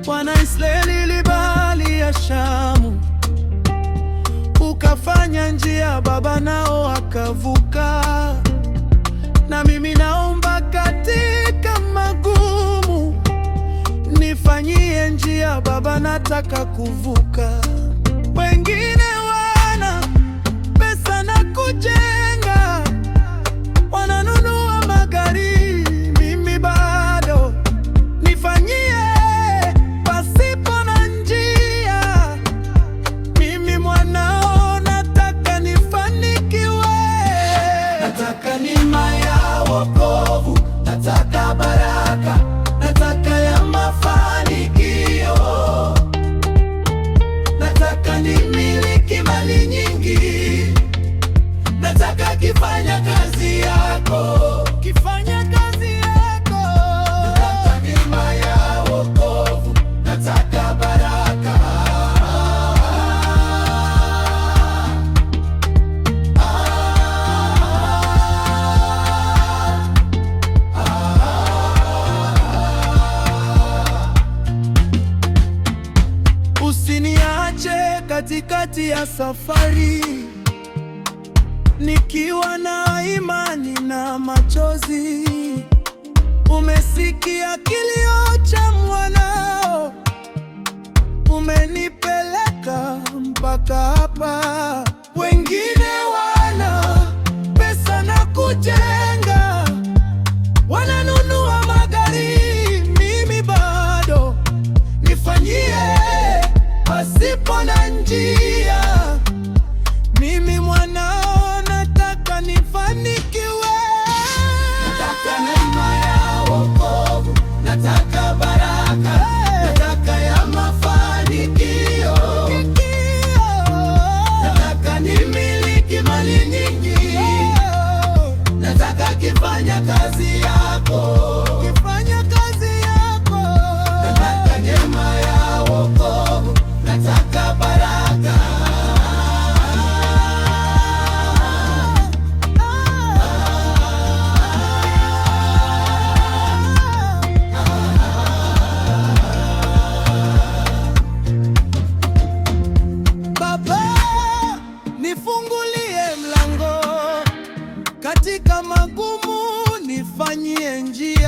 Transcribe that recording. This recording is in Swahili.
Wanaisraeli libali ya Shamu, ukafanya njia, Baba, nao akavuka. Na mimi naomba katika magumu, nifanyie njia Baba, nataka kuvuka. Wengine wana pesa na kujenga, wananunua magari, mimi bado nifanyie pasipo na njia. Mimi mwanao nataka nifanikiwe, nataka neema ya wokovu, nataka baraka, nataka ya mafanikio, nataka nimiliki mali nyingi, nataka kifanya kazi yako, kifanya kazi yako. Nataka neema ya wokovu, nataka baraka, usiniache katikati ya safari, nikiwa na imani na machozi. Umesikia kilio cha mwanao, umenipeleka mpaka hapa. Wengine wana pesa na kujenga, wananunua magari, mimi bado nifanyie pasipo na njia. Mimi mwanao nataka nifanikiwe, nataka neema ya wokovu, nataka baraka, nataka ya mafanikio, nataka nimiliki mali nyingi, nataka kifanya kazi yako, kifanya kazi yako. Nataka neema ya wokovu, nataka baraka, nifungulie mlango katika magumu, nifanyie njia.